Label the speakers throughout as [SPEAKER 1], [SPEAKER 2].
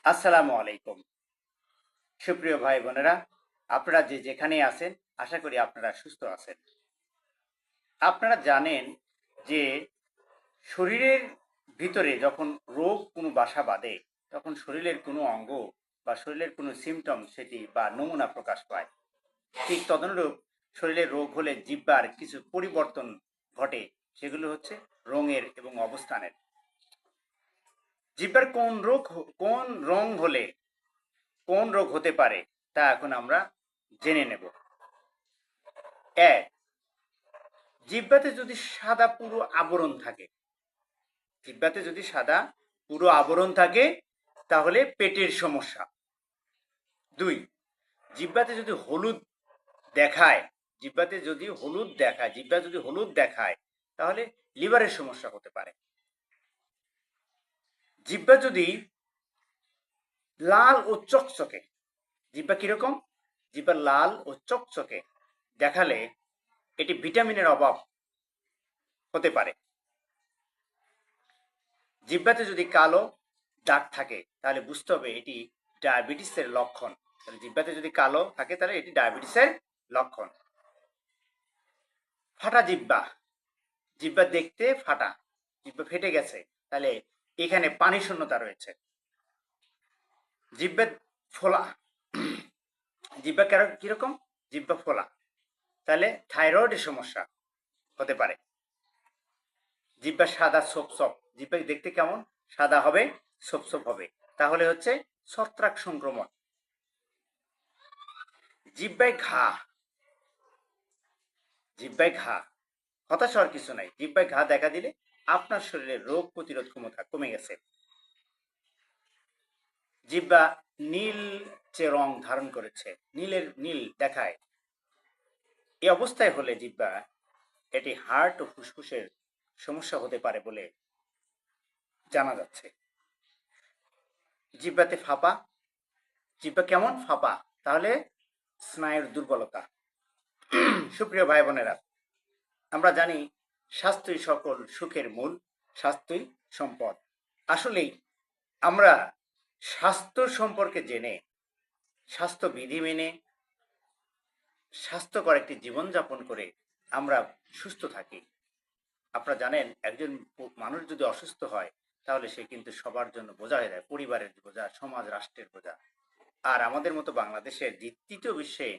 [SPEAKER 1] আসসালামু আলাইকুম। সুপ্রিয় ভাই বোনেরা, আপনারা যে যেখানেই আছেন, আশা করি আপনারা সুস্থ আছেন। আপনারা জানেন যে শরীরের ভিতরে যখন রোগ কোনো বাসা বাঁধে, তখন শরীরের কোনো অঙ্গ বা শরীরের কোনো সিমটম সেটি বা নমুনা প্রকাশ পায়। ঠিক তদনুরূপ শরীরের রোগ হলে জিহ্বার কিছু পরিবর্তন ঘটে, সেগুলো হচ্ছে রঙের এবং অবস্থানের। জিহ্বার কোন রং হলে কোন রোগ হতে পারে তা এখন আমরা জেনে নেব। এক, জিহ্বাতে যদি সাদা পুরো আবরণ থাকে, জিহ্বাতে যদি সাদা পুরো আবরণ থাকে তাহলে পেটের সমস্যা। দুই, জিহ্বাতে যদি হলুদ দেখায়, জিহ্বা যদি হলুদ দেখায় তাহলে লিভারের সমস্যা হতে পারে। জিহ্বা যদি লাল ও চকচকে, জিহ্বা কিরকম? জিহ্বা লাল ও চকচকে দেখালে এটি ভিটামিনের অভাব হতে পারে। জিহ্বাতে যদি কালো দাগ থাকে তাহলে বুঝতে হবে এটি ডায়াবেটিসের লক্ষণ। তাহলে জিহ্বাতে যদি কালো থাকে তাহলে এটি ডায়াবেটিসের লক্ষণ। ফাটা জিহ্বা, জিহ্বা দেখতে ফাটা, জিহ্বা ফেটে গেছে, তাহলে এখানে পানি শূন্যতা রয়েছে। জিহ্বা ফোলা, জিহ্বা কিরকম? জিহ্বা ফোলা, তাহলে থাইরয়েডের সমস্যা হতে পারে। জিহ্বা সাদা সোপ, জিহ্বা দেখতে কেমন? সাদা হবে, সোপ হবে, তাহলে হচ্ছে ছত্রাক সংক্রমণ। জিহ্বায় ঘা, জিহ্বায় ঘা, হতাশ হওয়ার কিছু নাই। জিহ্বায় ঘা দেখা দিলে আপনার শরীরের রোগ প্রতিরোধ ক্ষমতা কমে গেছে। জিহ্বা নীলচে রং ধারণ করেছে, নীল দেখায়, এই অবস্থায় হলে জিহ্বা এটি হার্ট ও ফুসফুসের সমস্যা হতে পারে বলে জানা যাচ্ছে। জিহ্বাতে ফাঁপা, জিহ্বা কেমন? ফাঁপা, তাহলে স্নায়ুর দুর্বলতা। সুপ্রিয় ভাই বোনেরা, আমরা জানি স্বাস্থ্যই সকল সুখের মূল, স্বাস্থ্যই সম্পদ। আসলেই আমরা স্বাস্থ্য সম্পর্কে জেনে, স্বাস্থ্যবিধি মেনে স্বাস্থ্যকর একটি জীবনযাপন করে আমরা সুস্থ থাকি। আপনারা জানেন একজন মানুষ যদি অসুস্থ হয় তাহলে সে কিন্তু সবার জন্য বোঝা হয়ে যায়, পরিবারের বোঝা, সমাজ রাষ্ট্রের বোঝা। আর আমাদের মতো বাংলাদেশের তৃতীয় বিশ্বে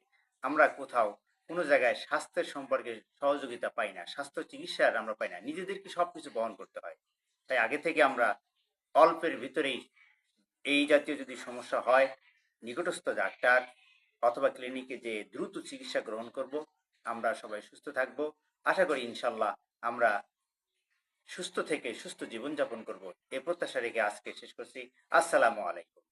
[SPEAKER 1] আমরা কোথাও কোনো জায়গায় স্বাস্থ্যের সম্পর্কে সহযোগিতা পাই না, স্বাস্থ্য চিকিৎসার আমরা পাই না, নিজেদেরকে সবকিছু বহন করতে হয়। তাই আগে থেকে আমরা অল্পের ভিতরেই এই জাতীয় যদি সমস্যা হয় নিকটস্থ ডাক্তার অথবা ক্লিনিকে যে দ্রুত চিকিৎসা গ্রহণ করব, আমরা সবাই সুস্থ থাকব। আশা করি ইনশাল্লাহ আমরা সুস্থ থেকে সুস্থ জীবনযাপন করব, এ প্রত্যাশা রেখে আজকে শেষ করছি। আসসালামু আলাইকুম।